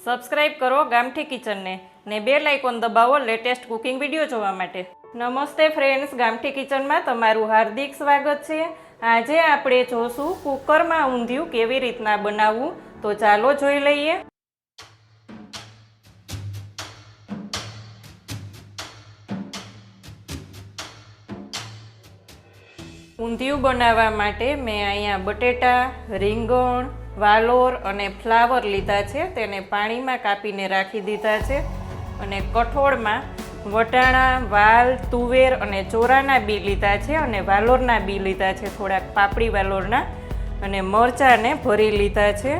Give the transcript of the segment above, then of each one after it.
Subscribe કરો ગામઠી કિચનને ને બેલ આઇકોન દબાવો લેટેસ્ટ કુકિંગ વિડીયો જોવા માટે। નમસ્તે ફ્રેન્ડ્સ, ગામઠી કિચનમાં તમારું હાર્દિક સ્વાગત છે। આજે આપણે જોશું કુકરમાં ઊંધિયું કેવી રીતના બનાવવું, તો ચાલો જોઈ લઈએ। ઊંધિયું બનાવવા માટે મેં અહીંયા બટેટા, રીંગણ, વાલોર અને ફ્લાવર લીધા છે। તેને પાણીમાં કાપીને રાખી દીધા છે। અને કઠોળમાં વટાણા, વાલ, તુવેર અને ચોરાના બી લીધા છે અને વાલોરના બી લીધા છે, થોડાક પાપડી વાલોરના। અને મરચાંને ભરી લીધા છે।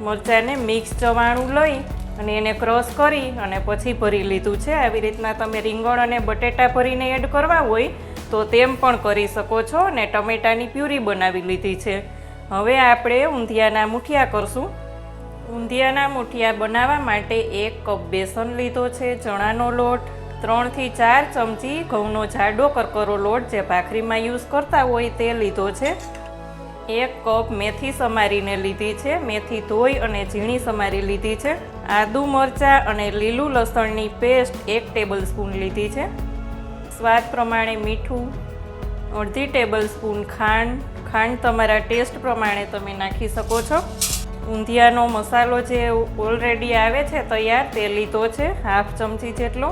મરચાંને મિક્સ ચવાણું લઈ અને એને ક્રશ કરી અને પછી ભરી લીધું છે। આવી રીતના તમે રીંગણ અને બટેટા ભરીને એડ કરવા હોય તો તેમ પણ કરી શકો છો। અને ટમેટાની પ્યુરી બનાવી લીધી છે। હવે આપણે ઊંધિયાના મુઠિયા કરશું। ઊંધિયાના મુઠિયા બનાવવા માટે 1 કપ બેસન લીધો છે, ચણાનો લોટ, 3 થી 4 ચમચી ઘઉંનો જાડો કરકરો લોટ જે ભાખરીમાં યુઝ કરતા હોય તે લીધો છે। 1 કપ મેથી સમારીને લીધી છે, મેથી ધોઈ અને ઝીણી સમારી લીધી છે। આદુ, મરચાં અને લીલું લસણની પેસ્ટ 1 ટેબલ સ્પૂન લીધી છે। સ્વાદ પ્રમાણે મીઠું, અડધી ટેબલ સ્પૂન ખાંડ, ખાંડ તમારા ટેસ્ટ પ્રમાણે તમે નાખી શકો છો। ઊંધિયાનો મસાલો જે ઓલરેડી આવે છે તૈયાર તે લીધો છે, 1/2 ચમચી જેટલો।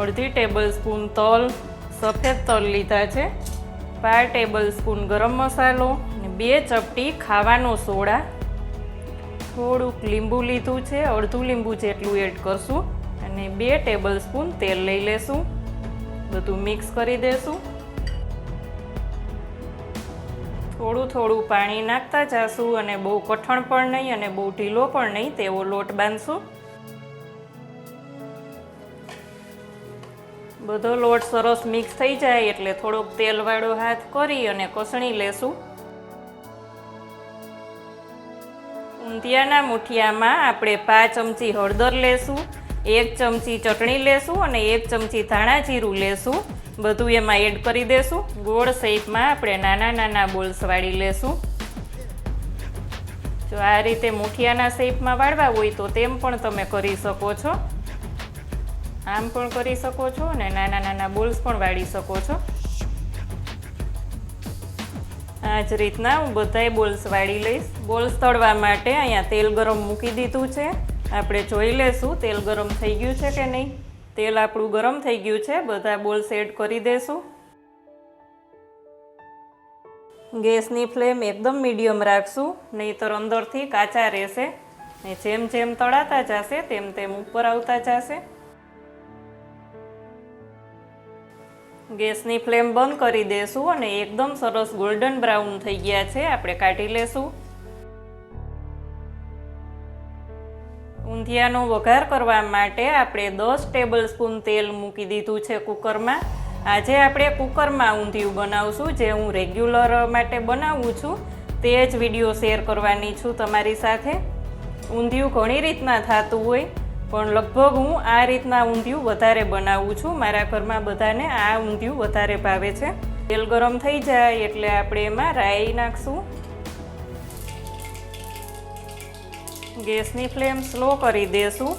અડધી ટેબલ સ્પૂન તલ, સફેદ તલ લીધા છે। 4 ટેબલ સ્પૂન ગરમ મસાલો અને 2 ચપટી ખાવાનો સોડા। થોડુંક લીંબુ લીધું છે, અડધું લીંબુ જેટલું એડ કરશું અને 2 ટેબલ સ્પૂન તેલ લઈ લેશું। બધું મિક્સ કરી દેશું। થોડું થોડું પાણી નાખતા જાશું અને બહુ કઠણ પણ નહીં અને બહુ ઢીલો પણ નહીં તેવો લોટ બાંધશું। બધો લોટ સરસ મિક્સ થઈ જાય એટલે થોડોક તેલવાળો હાથ કરી અને કસણી લેશું। ઊંધિયાના મુઠિયામાં આપણે 5 ચમચી હળદર લેશું, 1 ચમચી ચટણી લેશું અને 1 ચમચી ધાણા જીરું લેશું। બધું એમાં એડ કરી દેશું। ગોળ શેપમાં આપણે નાના નાના બોલ્સ વાળી લેશું। જો આ રીતે મુઠિયાના શેપમાં વાળવા હોય તો તેમ પણ તમે કરી શકો છો, આમ પણ કરી શકો છો અને નાના નાના બોલ્સ પણ વાળી શકો છો। આ જ રીતના હું બધાય બોલ્સ વાળી લઈશ। બોલ્સ તળવા માટે અહીંયા તેલ ગરમ મૂકી દીધું છે। આપણે જોઈ લેશું તેલ ગરમ થઈ ગયું છે કે નહીં। તેલ આપણું ગરમ થઈ ગયું છે, બધા બોલ્સ એડ કરી દેશું। ગેસની ફ્લેમ એકદમ મીડિયમ રાખશું, નહીંતર અંદરથી કાચા રહેશે ને જેમ જેમ તળાતા જશે તેમ તેમ ઉપર આવતા જશે। ગેસની ફ્લેમ બંધ કરી દેશું અને એકદમ સરસ ગોલ્ડન બ્રાઉન થઈ ગયા છે, આપણે કાઢી લેશું। ઊંધિયાનો વઘાર કરવા માટે આપણે 10 ટેબલ સ્પૂન તેલ મૂકી દીધું છે કુકરમાં। આજે આપણે કુકરમાં ઊંધિયું બનાવશું, જે હું રેગ્યુલર માટે બનાવું છું તે જ વિડીયો શેર કરવાની છું તમારી સાથે। ઊંધિયું ઘણી રીતના થતું હોય પણ લગભગ હું આ રીતના ઊંધિયું વધારે બનાવું છું। મારા ઘરમાં બધાને આ ઊંધિયું વધારે ભાવે છે। તેલ ગરમ થઈ જાય એટલે આપણે એમાં રાઈ નાખશું। ગેસની ફ્લેમ સ્લો કરી દેશું।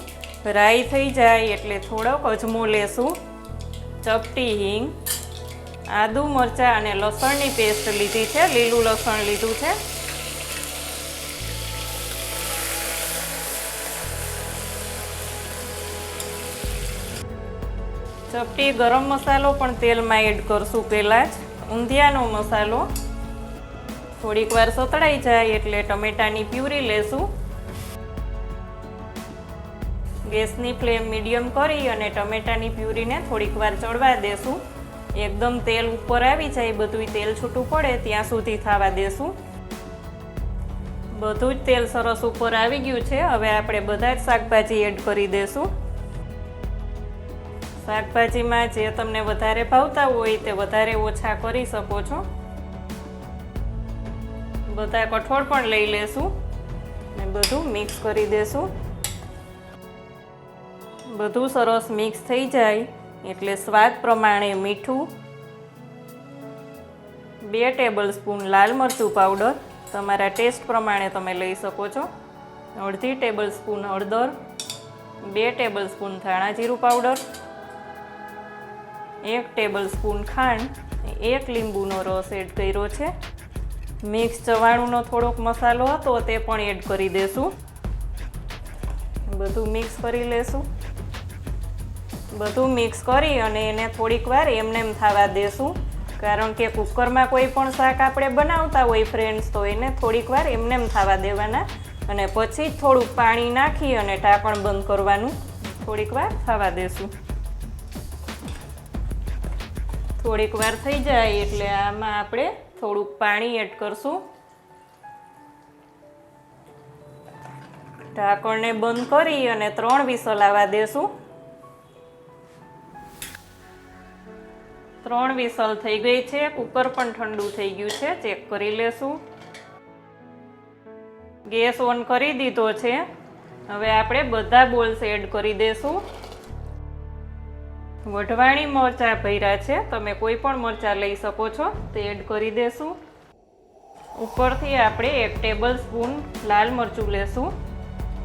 રાઈ થઈ જાય એટલે થોડોક અજમો લેશું, ચપટી હિંગ, આદુ, મરચાં અને લસણની પેસ્ટ લીધી છે, લીલું લસણ લીધું છે। ચપટી ગરમ મસાલો પણ તેલમાં એડ કરશું પહેલાં જ। ઊંધિયાનો મસાલો થોડીક વાર સતળાઈ જાય એટલે ટમેટાની પ્યુરી લેશું। ગેસની ફ્લેમ મીડિયમ કરી અને ટમેટાની પ્યુરીને થોડીક વાર ચડવા દેશું। એકદમ તેલ ઉપર આવી જાય, બધું તેલ છૂટું પડે ત્યાં સુધી થવા દેશું। બધું જ તેલ સરસ ઉપર આવી ગયું છે। હવે આપણે બધા જ શાકભાજી એડ કરી દેશું। શાકભાજીમાં જે તમને વધારે ભાવતા હોય તે વધારે ઓછા કરી શકો છો। બધા કઠોળ પણ લઈ લેશું અને બધું મિક્સ કરી દેશું। બધું સરસ મિક્સ થઈ જાય એટલે સ્વાદ પ્રમાણે મીઠું, 2 ટેબલ સ્પૂન લાલ મરચું પાવડર, તમારા ટેસ્ટ પ્રમાણે તમે લઈ શકો છો, અડધી ટેબલ સ્પૂન હળદર, 2 ટેબલ સ્પૂન ધાણા જીરું પાવડર, 1 ટેબલ સ્પૂન ખાંડ, 1 લીંબુનો રસ એડ કર્યો છે. મિક્સ ચવાણુંનો થોડોક મસાલો હતો તે પણ એડ કરી દેશું. બધું મિક્સ કરી લેશું. બધું મિક્સ કરી અને એને થોડીક વાર એમનેમ થવા દેશું, કારણ કે કુકરમાં કોઈ પણ શાક આપણે બનાવતા હોય ફ્રેન્ડ્સ તો એને થોડીક વાર એમનેમ થવા દેવાના અને પછી થોડુંક પાણી નાખી અને ઢાંકણ બંધ કરવાનું. થોડીક વાર થવા દેશું. થોડીક વાર થઈ જાય એટલે આમાં આપણે થોડુંક પાણી એડ કરશું. ઢાંકણને બંધ કરી અને 3 વિસલ આવવા દેશું. 3 વિસલ થઈ ગઈ છે. કુકર પણ ઠંડુ થઈ ગયું છે. ચેક કરી લેશું. ગેસ ઓન કરી દીધો છે. હવે આપણે બધા બોલ્સ એડ કરી દેશું. વઢવાણી મરચાં ભર્યા છે, તમે કોઈ પણ મરચાં લઈ શકો છો, તે એડ કરી દેશું. ઉપરથી આપણે 1 ટેબલ સ્પૂન લાલ મરચું લેશું,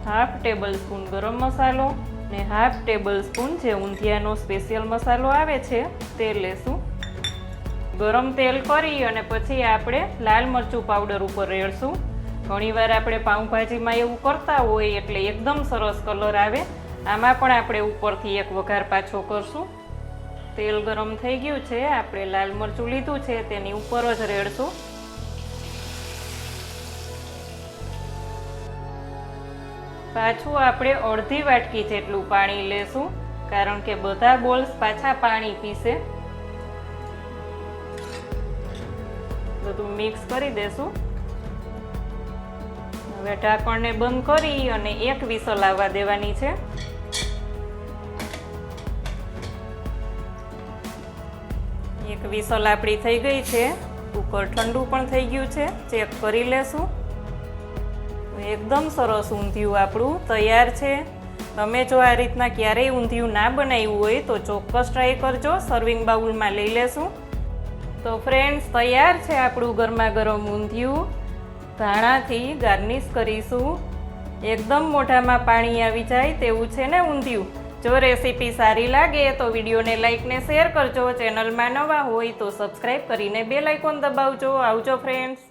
1/2 ટેબલ સ્પૂન ગરમ મસાલો ને 1/2 ટેબલ સ્પૂન જે ઊંધિયાનો સ્પેશિયલ મસાલો આવે છે તે લેશું. ગરમ તેલ કરી અને પછી આપણે લાલ મરચું પાવડર ઉપર રેડશું. ઘણીવાર આપણે પાઉંભાજીમાં એવું કરતા હોય એટલે એકદમ સરસ કલર આવે. આમાં પણ આપણે ઉપરથી એક વઘાર પાછો કરશું. તેલ ગરમ થઈ ગયું છે. આપણે લાલ મરચું લીધું છે તેની ઉપર જ રેડશું. પાછું આપણે અડધી વાટકી જેટલું પાણી લેશું, કારણ કે બધા બોલ્સ પાછા પાણી પીશે. બધું મિક્સ કરી દેશું. હવે ઢાંકણને બંધ કરી અને 1 વિસલ આવવા દેવાની છે. એક વિસલ આપણી થઈ ગઈ છે. કુકર ઠંડુ પણ થઈ ગયું છે. ચેક કરી લેશું. એકદમ સરસ ઊંધિયું આપણું તૈયાર છે. તમે જો આ રીતના ક્યારેય ઊંધિયું ના બનાવ્યું હોય તો ચોક્કસ ટ્રાય કરજો. સર્વિંગ બાઉલમાં લઈ લેશું. તો ફ્રેન્ડ્સ, તૈયાર છે આપણું ગરમા ગરમ ઊંધિયું. ધાણાથી ગાર્નિશ કરીશું. એકદમ મોઢામાં પાણી આવી જાય તેવું છે ને ઊંધિયું. જો રેસીપી સારી લાગે તો વિડીયોને લાઈક ને શેર કરજો. ચેનલમાં નવા હોય તો સબસ્ક્રાઈબ કરીને બેલ આઇકોન દબાવજો. આવજો ફ્રેન્ડ્સ.